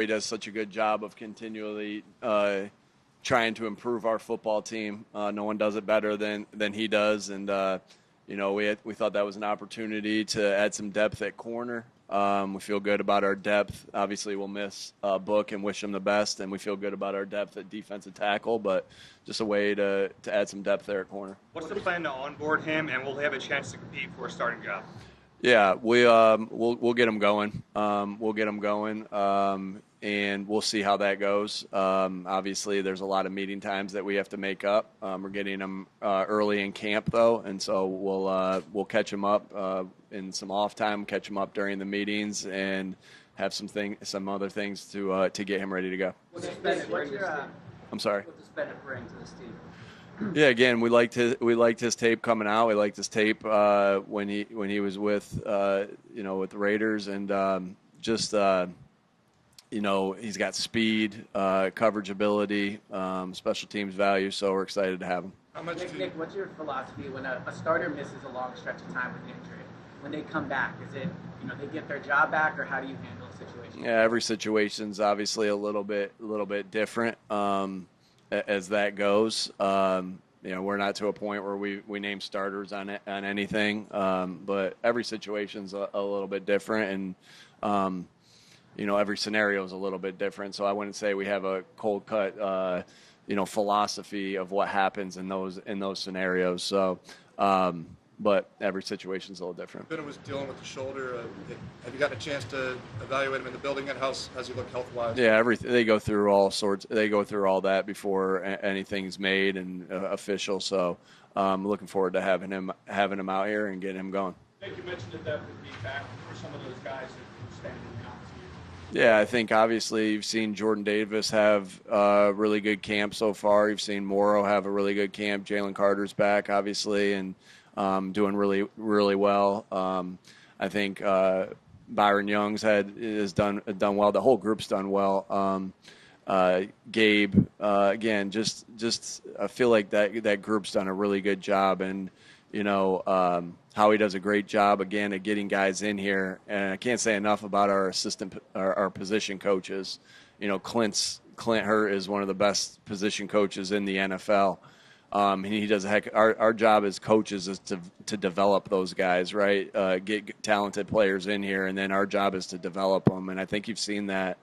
He does such a good job of continually trying to improve our football team. No one does it better than he does, and we thought that was an opportunity to add some depth at corner. We feel good about our depth. Obviously, we'll miss Book and wish him the best, and we feel good about our depth at defensive tackle, but just a way to add some depth there at corner. What's the plan to onboard him, and will he have a chance to compete for a starting job? Yeah, we'll get him going. And we'll see how that goes. Obviously, there's a lot of meeting times that we have to make up. We're getting him early in camp, though, and so we'll catch him up in some off time, catch him up during the meetings, and have some other things to get him ready to go. I'm sorry. What does Bennett bring to this team? Yeah, again, we liked his tape coming out. We liked his tape when he was with with the Raiders, and he's got speed, coverage ability, special teams value. So we're excited to have him. Nick, what's your philosophy when a starter misses a long stretch of time with injury? When they come back, is it they get their job back, or how do you handle a situation? Yeah, every situation's obviously a little bit different. As that goes, we're not to a point where we name starters on anything, but every situation's a little bit different, and every scenario is a little bit different. So I wouldn't say we have a cold cut, philosophy of what happens in those scenarios. So. But every situation is a little different. Bennett was dealing with the shoulder. Have you gotten a chance to evaluate him in the building yet? How's he look health-wise? Yeah, they go through all sorts. They go through all that before anything's made and official. So I'm looking forward to having him out here and getting him going. I think you mentioned the depth would be back for some of those guys that stand in the opposite. Yeah, I think obviously you've seen Jordan Davis have a really good camp so far. You've seen Morrow have a really good camp. Jalen Carter's back, obviously, and doing really, really well. I think Byron Young's has done well. The whole group's done well. Gabe, again, just I feel like that group's done a really good job, and Howie does a great job again at getting guys in here. And I can't say enough about our position coaches. Clint Hurt is one of the best position coaches in the NFL. And he does our job as coaches is to develop those guys, right? Get talented players in here, and then our job is to develop them. And I think you've seen that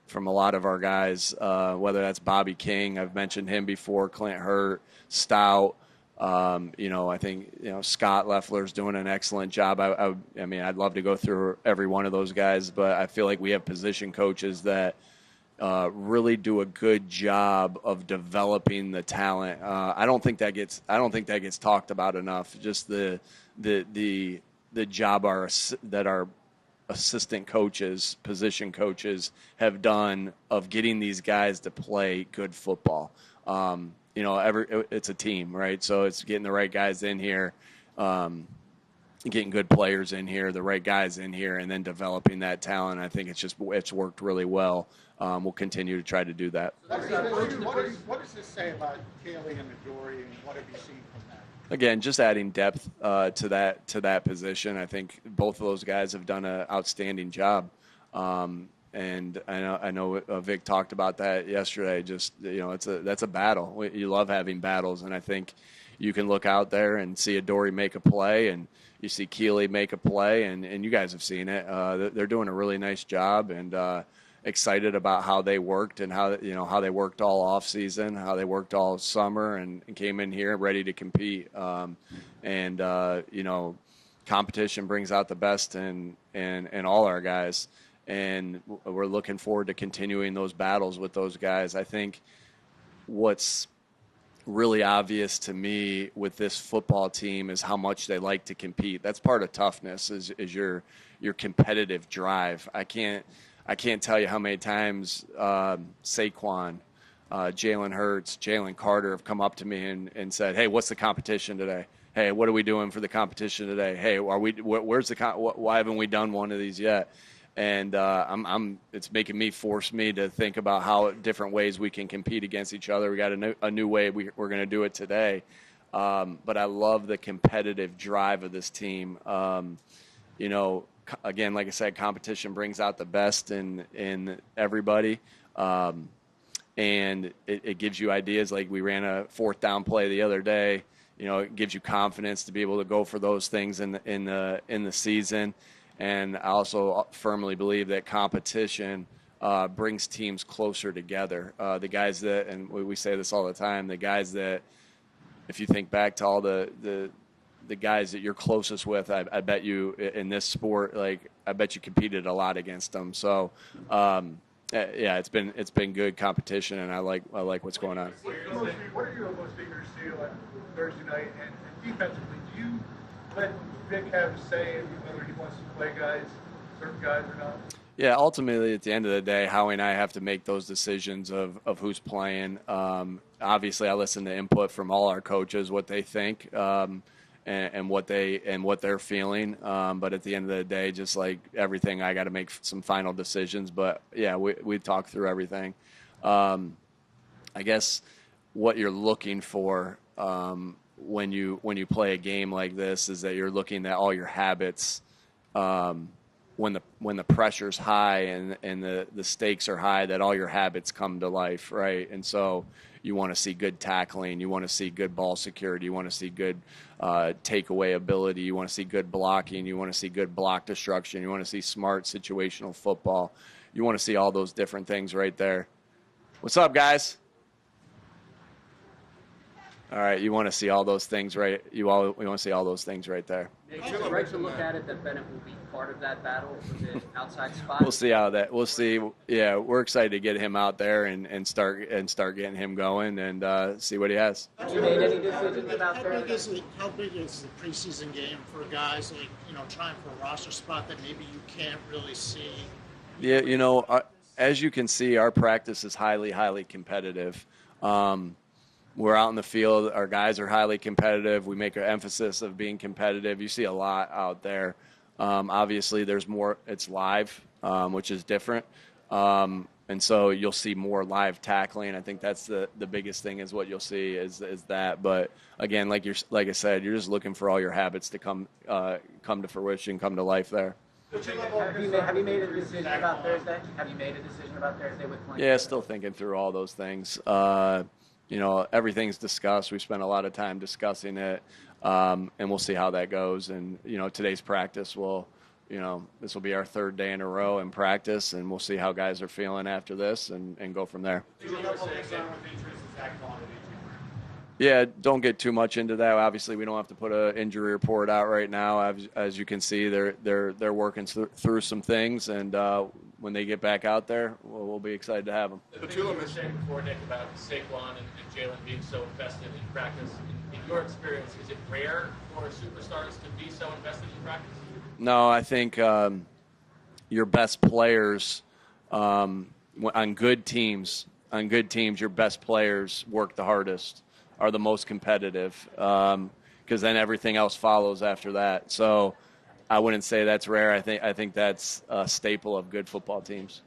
from a lot of our guys, whether that's Bobby King, I've mentioned him before, Clint Hurt, Stout. I think Scott Leffler's doing an excellent job. I mean, I'd love to go through every one of those guys, but I feel like we have position coaches that really do a good job of developing the talent. I don't think that gets talked about enough. Just the job that our assistant coaches, position coaches have done of getting these guys to play good football. It's a team, right? So it's getting the right guys in here, getting good players in here, the right guys in here, and then developing that talent. I think it's worked really well. We'll continue to try to do that. What does this say about Caley and Adoree, and what have you seen from that? Again, just adding depth to that position. I think both of those guys have done an outstanding job. And I know Vic talked about that yesterday. Just that's a battle. You love having battles, and I think you can look out there and see Adoree make a play, and you see Keeley make a play, and you guys have seen it. They're doing a really nice job, and excited about how they worked and how they worked all off season, how they worked all summer, and came in here ready to compete. Competition brings out the best in all our guys. And we're looking forward to continuing those battles with those guys. I think what's really obvious to me with this football team is how much they like to compete. That's part of toughness is your competitive drive. I can't tell you how many times Saquon, Jalen Hurts, Jalen Carter have come up to me and said, "Hey, what's the competition today? Hey, what are we doing for the competition today? Hey, where's why haven't we done one of these yet?" And it's force me to think about how different ways we can compete against each other. We got a new way we're going to do it today. But I love the competitive drive of this team. again, like I said, competition brings out the best in everybody. And it gives you ideas. Like we ran a 4th down play the other day. It gives you confidence to be able to go for those things in the season. And I also firmly believe that competition brings teams closer together. The guys that, and we say this all the time, the guys that, if you think back to all the guys that you're closest with, I bet you in this sport, like I bet you competed a lot against them. So. Yeah, it's been good competition, and I like what's going on. What are you most eager to see on Thursday night? And defensively, do you let Vic have a say in whether he wants to play certain guys or not? Yeah, ultimately, at the end of the day, Howie and I have to make those decisions of who's playing. Obviously, I listen to input from all our coaches, what they think. And what they're feeling, but at the end of the day, just like everything, I got to make some final decisions. But yeah, we talk through everything. I guess what you're looking for when you play a game like this is that you're looking at all your habits. When the pressure's high and the stakes are high, that all your habits come to life, right? And so you want to see good tackling, you want to see good ball security, you want to see good takeaway ability, you want to see good blocking, you want to see good block destruction, you want to see smart situational football. You want to see all those different things right there. What's up, guys? All right, you want to see all those things, right? We want to see all those things right there. Is it right to look at it that Bennett will be part of that battle for the outside spot? We'll see how that. We'll see. Yeah, we're excited to get him out there and start getting him going and see what he has. Have you made any decisions about How big is the preseason game for guys like trying for a roster spot that maybe you can't really see? Yeah, as you can see, our practice is highly competitive. We're out in the field. Our guys are highly competitive. We make an emphasis of being competitive. You see a lot out there. Obviously, there's more. It's live, which is different. And so you'll see more live tackling. I think that's the biggest thing is what you'll see is that. But again, like I said, you're just looking for all your habits to come to fruition, come to life there. Have you made a decision about Thursday? Have you made a decision about Thursday with playing? Yeah, still thinking through all those things. Everything's discussed. We spent a lot of time discussing it, and we'll see how that goes. And, today's practice this will be our 3rd day in a row in practice, and we'll see how guys are feeling after this and go from there. Yeah, don't get too much into that. Obviously, we don't have to put an injury report out right now. As you can see, they're working through some things, and when they get back out there, we'll be excited to have them. Petula mentioned before, Nick, about Saquon and Jalen being so invested in practice. In your experience, is it rare for superstars to be so invested in practice? No, I think your best players on good teams, your best players work the hardest, are the most competitive, because then everything else follows after that. So I wouldn't say that's rare. I think that's a staple of good football teams.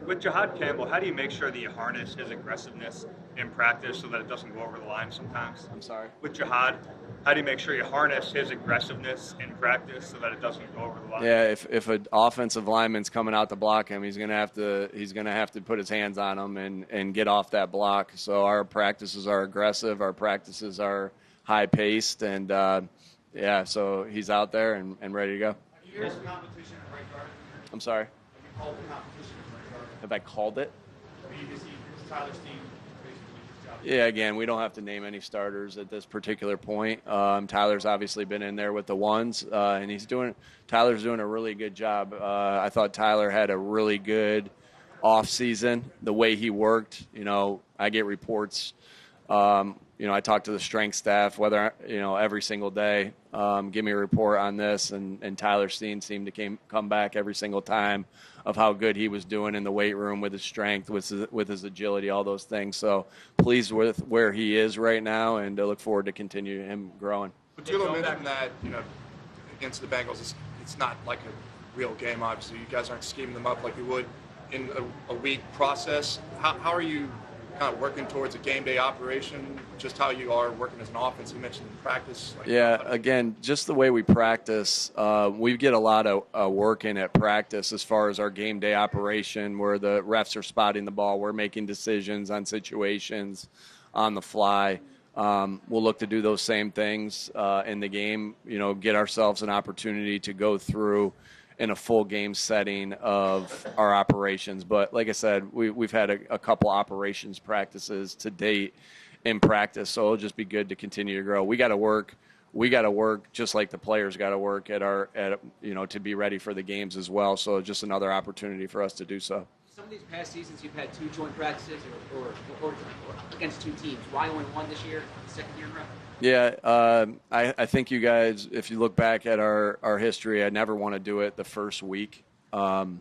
With Jahad Campbell, how do you make sure that you harness his aggressiveness in practice so that it doesn't go over the line sometimes? I'm sorry? With Jahad, how do you make sure you harness his aggressiveness in practice so that it doesn't go over the line? Yeah, if an offensive lineman's coming out to block him, he's gonna have to put his hands on him and get off that block. So our practices are aggressive. Our practices are high paced, and so he's out there and ready to go. Have you heard the competition at right guard? I'm sorry? Have you called the competition at right guard? Have I called it? You see Tyler's team basically his job. Yeah, again, we don't have to name any starters at this particular point. Tyler's obviously been in there with the ones, and Tyler's doing a really good job. I thought Tyler had a really good off season. The way he worked, I get reports. I talk to the strength staff, every single day. Give me a report on this, and Tyler Steen seemed to come back every single time of how good he was doing in the weight room with his strength, with his agility, all those things. So pleased with where he is right now, and I look forward to continuing him growing. Petula mentioned that against the Bengals, it's not like a real game. Obviously, you guys aren't scheming them up like you would in a week process. How are you kind of working towards a game day operation, just how you are working as an offense? You mentioned in practice. Yeah, again, just the way we practice, we get a lot of work in at practice as far as our game day operation, where the refs are spotting the ball, we're making decisions on situations on the fly. We'll look to do those same things in the game, get ourselves an opportunity to go through in a full game setting of our operations. But like I said, we've had a couple operations practices to date in practice, so it'll just be good to continue to grow. We got to work just like the players got to work to be ready for the games as well. So just another opportunity for us to do so. Some of these past seasons, you've had 2 joint practices or against 2 teams. Why only 1 this year, second year in a row? Yeah, I think you guys, if you look back at our history, I never want to do it the first week. The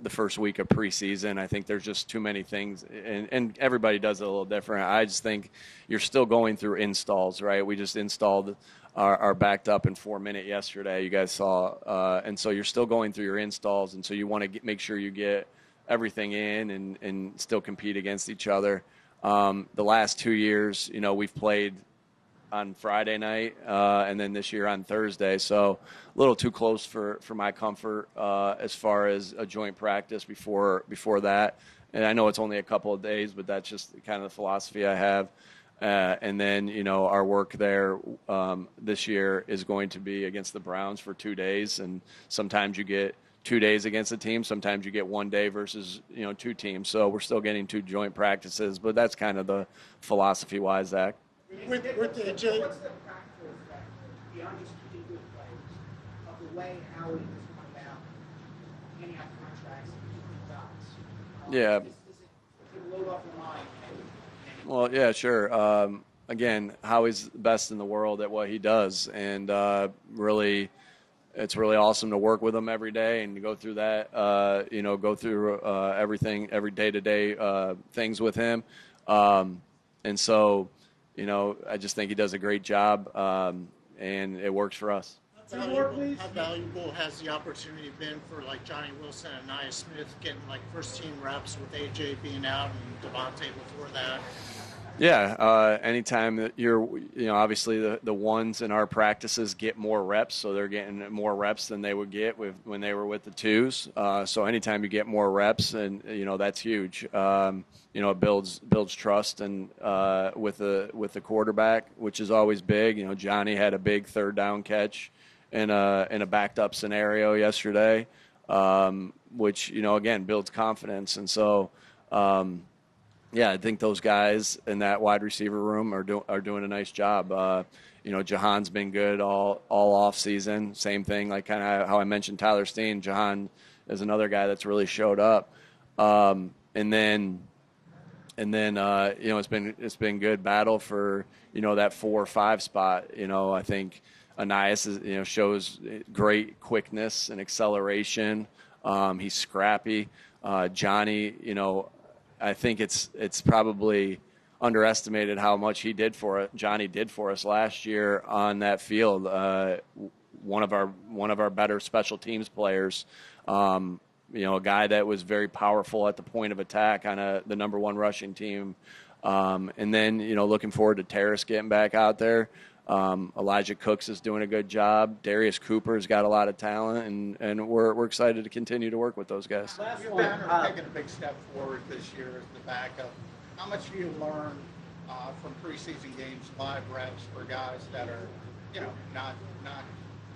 first week of preseason. I think there's just too many things, and everybody does it a little different. I just think you're still going through installs, right? We just installed our backed up in 4-minute yesterday. You guys saw, and so you're still going through your installs, and so you want to make sure you get everything in and still compete against each other. The last 2 years, we've played on Friday night, and then this year on Thursday. So a little too close for my comfort as far as a joint practice before that. And I know it's only a couple of days, but that's just kind of the philosophy I have. And then, our work there this year is going to be against the Browns for 2 days. And sometimes you get 2 days against a team. Sometimes you get 1 day versus, 2 teams. So we're still getting 2 joint practices, but that's kind of the philosophy-wise, Zach. With AJ, What's the practical effect beyond just keeping good players of the way Howie has gone about handing out contracts and keeping guys? Yeah. Is it load off your mind? Well, yeah, sure. Again, Howie's the best in the world at what he does, and it's really awesome to work with him every day and to go through that. Go through everything, every day-to-day things with him, and so. I just think he does a great job, and it works for us. How valuable has the opportunity been for Johnny Wilson and Nia Smith getting first team reps with AJ being out and Devontae before that? Yeah, anytime that you're, obviously the ones in our practices get more reps, so they're getting more reps than they would get when they were with the 2s. So anytime you get more reps, and that's huge. It builds trust and with the quarterback, which is always big. Johnny had a big 3rd down catch in a backed up scenario yesterday, which again builds confidence, and so. Yeah, I think those guys in that wide receiver room are doing a nice job. Jahan's been good all off season. Same thing, kind of how I mentioned Tyler Steen. Jahan is another guy that's really showed up. And then it's been good battle for that 4 or 5 spot. I think Anias shows great quickness and acceleration. He's scrappy. Johnny, I think it's probably underestimated how much Johnny did for us last year on that field. One of our better special teams players. A guy that was very powerful at the point of attack on the number 1 rushing team. And then looking forward to Terrace getting back out there. Elijah Cooks is doing a good job. Darius Cooper's got a lot of talent, and we're excited to continue to work with those guys. You've taken a big step forward this year as the backup. How much do you learn from preseason games, live reps for guys that are, not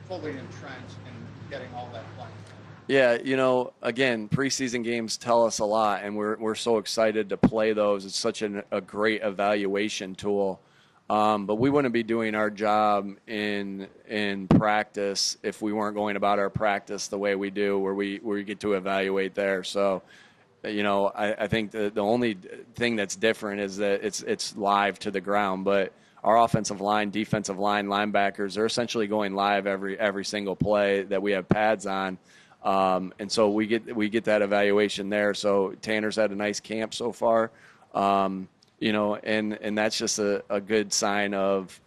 fully entrenched in getting all that playing? Yeah, again, preseason games tell us a lot, and we're so excited to play those. It's such a great evaluation tool. But we wouldn't be doing our job in practice if we weren't going about our practice the way we do, where we get to evaluate there. So, I think the only thing that's different is that it's live to the ground. But our offensive line, defensive line, linebackers, they're essentially going live every single play that we have pads on. And so we get that evaluation there. So Tanner's had a nice camp so far. And that's just a good sign of,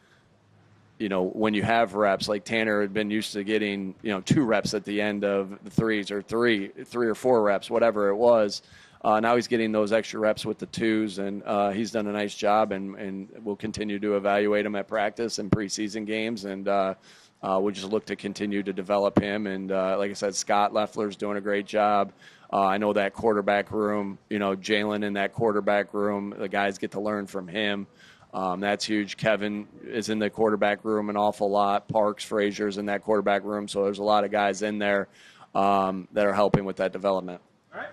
when you have reps, like Tanner had been used to getting, 2 reps at the end of the 3s or three or 4 reps, whatever it was. now he's getting those extra reps with the twos, and he's done a nice job, and we'll continue to evaluate him at practice and preseason games, and we'll just look to continue to develop him. And like I said, Scott Leffler's doing a great job. I know that quarterback room, Jalen in that quarterback room, the guys get to learn from him. That's huge. Kevin is in the quarterback room an awful lot. Parks, Frazier's in that quarterback room. So there's a lot of guys in there that are helping with that development. All right.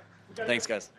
Thanks, guys.